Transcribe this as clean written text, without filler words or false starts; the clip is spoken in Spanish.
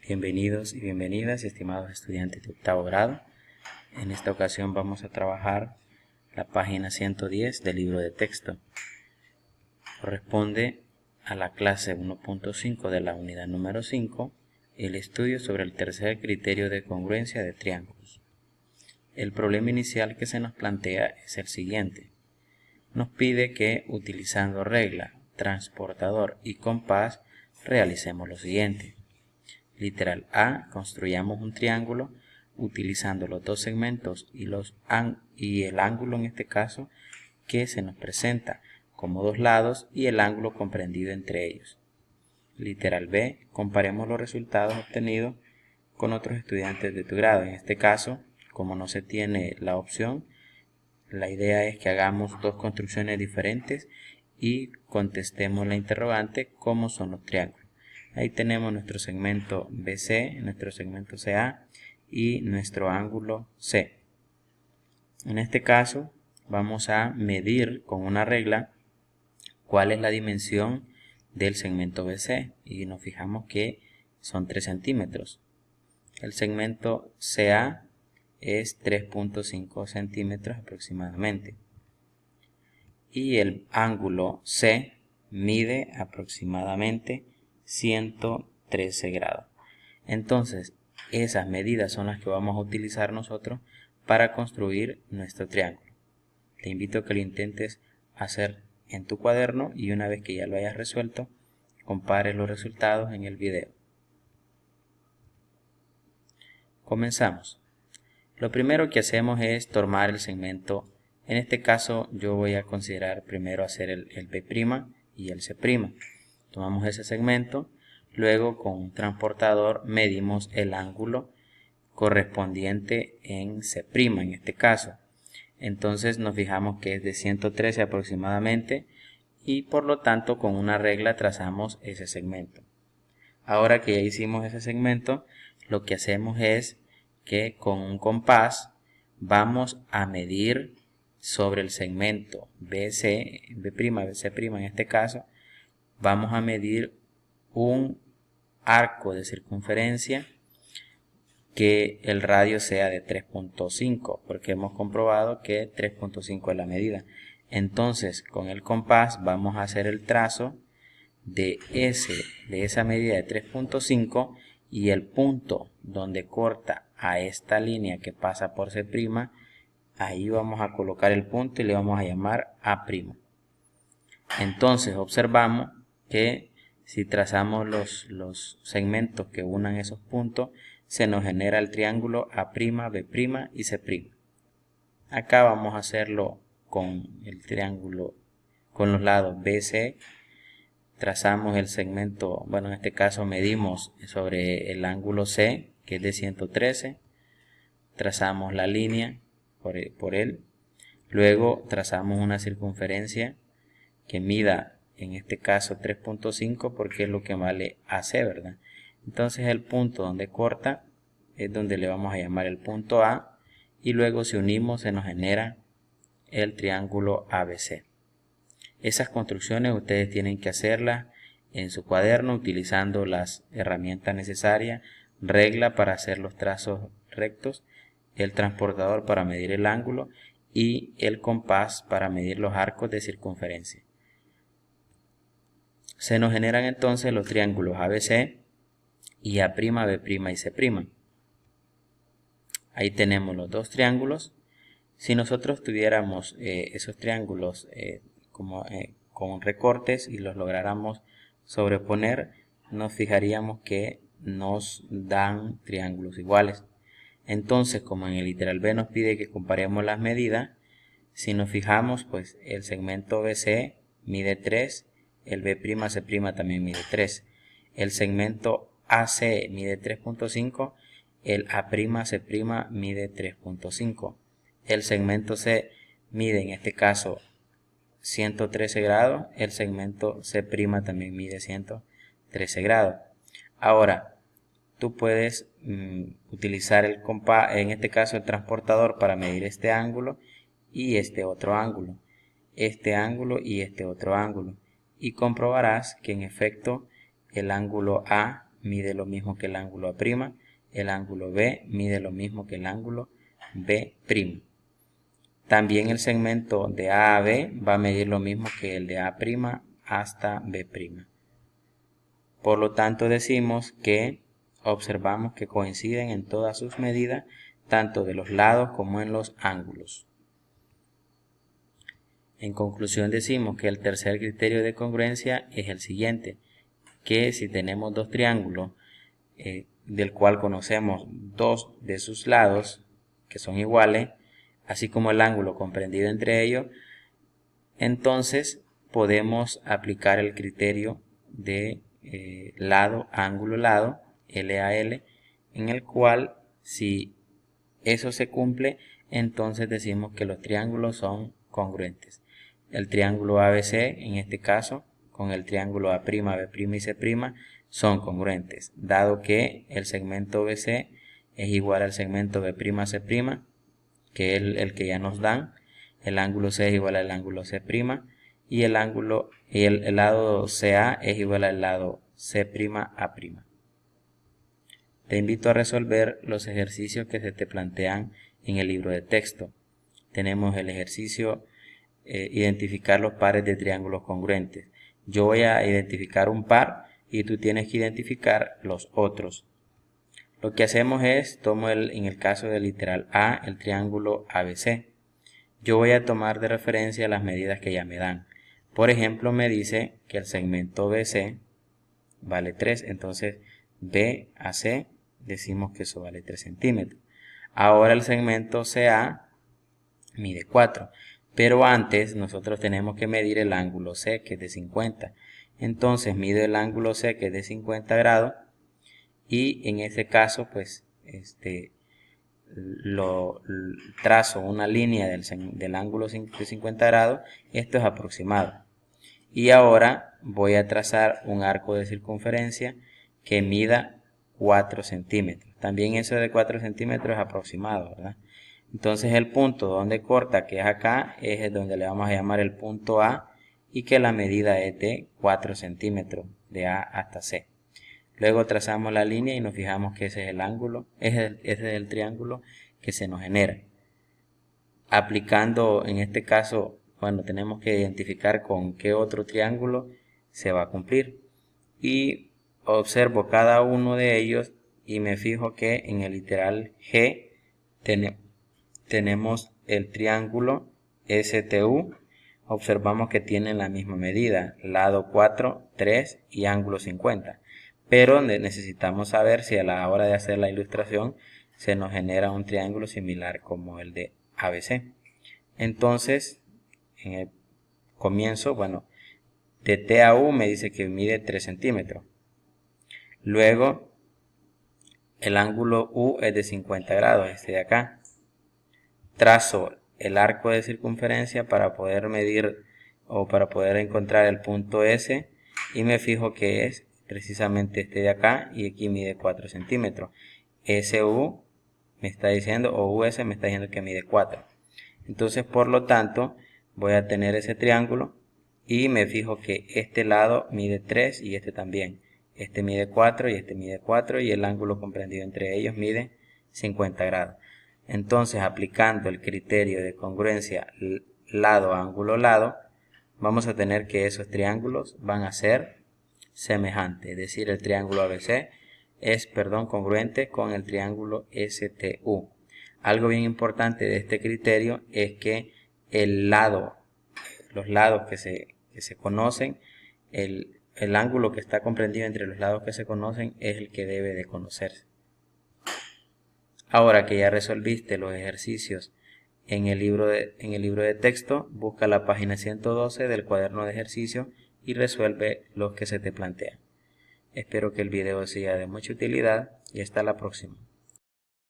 Bienvenidos y bienvenidas, estimados estudiantes de octavo grado. En esta ocasión vamos a trabajar la página 110 del libro de texto. Corresponde a la clase 1.5 de la unidad número 5, el estudio sobre el tercer criterio de congruencia de triángulos. El problema inicial que se nos plantea es el siguiente. Nos pide que, utilizando regla, transportador y compás, realicemos lo siguiente. Literal A, construyamos un triángulo utilizando los dos segmentos y el ángulo en este caso que se nos presenta como dos lados y el ángulo comprendido entre ellos. Literal B, comparemos los resultados obtenidos con otros estudiantes de tu grado. En este caso, como no se tiene la opción, la idea es que hagamos dos construcciones diferentes y contestemos la interrogante cómo son los triángulos. Ahí tenemos nuestro segmento BC, nuestro segmento CA y nuestro ángulo C. En este caso vamos a medir con una regla cuál es la dimensión del segmento BC y nos fijamos que son 3 centímetros. El segmento CA es 3.5 centímetros aproximadamente. Y el ángulo C mide aproximadamente 113 grados. Entonces, esas medidas son las que vamos a utilizar nosotros para construir nuestro triángulo. Te invito a que lo intentes hacer en tu cuaderno y una vez que ya lo hayas resuelto, compare los resultados en el video. Comenzamos. Lo primero que hacemos es tomar el segmento. En este caso yo voy a considerar primero hacer el B' y el C'. Tomamos ese segmento, luego con un transportador medimos el ángulo correspondiente en C' en este caso. Entonces nos fijamos que es de 113 aproximadamente y por lo tanto con una regla trazamos ese segmento. Ahora que ya hicimos ese segmento, lo que hacemos es que con un compás vamos a medir sobre el segmento BC, BC' en este caso, vamos a medir un arco de circunferencia que el radio sea de 3.5 porque hemos comprobado que 3.5 es la medida. Entonces con el compás vamos a hacer el trazo de esa medida de 3.5 y el punto donde corta a esta línea que pasa por C', ahí vamos a colocar el punto y le vamos a llamar A'. Entonces observamos que si trazamos los segmentos que unan esos puntos, se nos genera el triángulo A', B' y C'. Acá vamos a hacerlo con el triángulo con los lados BC. Trazamos el segmento, bueno, en este caso medimos sobre el ángulo C, que es de 113. Trazamos la línea por él. Luego trazamos una circunferencia que mida, en este caso 3.5, porque es lo que vale AC, ¿verdad? Entonces el punto donde corta es donde le vamos a llamar el punto A. Y luego si unimos se nos genera el triángulo ABC. Esas construcciones ustedes tienen que hacerlas en su cuaderno utilizando las herramientas necesarias, regla para hacer los trazos rectos, el transportador para medir el ángulo y el compás para medir los arcos de circunferencia. Se nos generan entonces los triángulos ABC y A', B' y C'. Ahí tenemos los dos triángulos. Si nosotros tuviéramos esos triángulos con recortes y los lográramos sobreponer, nos fijaríamos que nos dan triángulos iguales. Entonces, como en el literal B nos pide que comparemos las medidas, si nos fijamos, pues el segmento BC mide 3, el B', C' también mide 3, el segmento AC mide 3.5, el A', C' mide 3.5, el segmento C mide en este caso 113 grados, el segmento C' también mide 113 grados. Ahora, tú puedes utilizar el compás, en este caso el transportador, para medir este ángulo y este otro ángulo, este ángulo y este otro ángulo, y comprobarás que en efecto el ángulo A mide lo mismo que el ángulo A', el ángulo B mide lo mismo que el ángulo B'. También el segmento de A a B va a medir lo mismo que el de A' hasta B'. Por lo tanto decimos que observamos que coinciden en todas sus medidas, tanto de los lados como en los ángulos. En conclusión decimos que el tercer criterio de congruencia es el siguiente, que si tenemos dos triángulos del cual conocemos dos de sus lados que son iguales, así como el ángulo comprendido entre ellos, entonces podemos aplicar el criterio de lado, ángulo, lado, LAL, en el cual si eso se cumple, entonces decimos que los triángulos son congruentes. El triángulo ABC, en este caso, con el triángulo A', B' y C' son congruentes, dado que el segmento BC es igual al segmento B', C', que es el que ya nos dan, el ángulo C es igual al ángulo C', y el lado CA es igual al lado C'A'. Te invito a resolver los ejercicios que se te plantean en el libro de texto. Tenemos el ejercicio identificar los pares de triángulos congruentes. Yo voy a identificar un par y tú tienes que identificar los otros. Lo que hacemos es, tomo en el caso del literal A, el triángulo ABC. Yo voy a tomar de referencia las medidas que ya me dan. Por ejemplo, me dice que el segmento BC vale 3, entonces B a C decimos que eso vale 3 centímetros. Ahora el segmento CA mide 4, pero antes nosotros tenemos que medir el ángulo C, que es de 50. Entonces mido el ángulo C, que es de 50 grados, y en ese caso pues trazo una línea del ángulo de 50 grados. Esto es aproximado. Y ahora voy a trazar un arco de circunferencia que mida 4 centímetros. También eso de 4 centímetros es aproximado, ¿verdad? Entonces el punto donde corta, que es acá, es donde le vamos a llamar el punto A, y que la medida es de 4 centímetros de A hasta C. Luego trazamos la línea y nos fijamos que ese es el ángulo, ese es el triángulo que se nos genera. Aplicando en este caso, bueno, tenemos que identificar con qué otro triángulo se va a cumplir. Y observo cada uno de ellos y me fijo que en el literal G tenemos el triángulo STU. Observamos que tienen la misma medida, lado 4, 3 y ángulo 50. Pero necesitamos saber si a la hora de hacer la ilustración se nos genera un triángulo similar como el de ABC. Entonces, en el comienzo, bueno, de T a U me dice que mide 3 centímetros. Luego, el ángulo U es de 50 grados, este de acá. Trazo el arco de circunferencia para poder medir o para poder encontrar el punto S y me fijo que es precisamente este de acá y aquí mide 4 centímetros. SU me está diciendo, o US me está diciendo que mide 4. Entonces, por lo tanto, voy a tener ese triángulo y me fijo que este lado mide 3 y este también. Este mide 4 y este mide 4 y el ángulo comprendido entre ellos mide 50 grados. Entonces, aplicando el criterio de congruencia lado, ángulo, lado, vamos a tener que esos triángulos van a ser semejantes. Es decir, el triángulo ABC es, congruente con el triángulo STU. Algo bien importante de este criterio es que los lados que se conocen, el ángulo que está comprendido entre los lados que se conocen es el que debe de conocerse. Ahora que ya resolviste los ejercicios en el libro de texto, busca la página 112 del cuaderno de ejercicios y resuelve los que se te plantean. Espero que el video sea de mucha utilidad y hasta la próxima.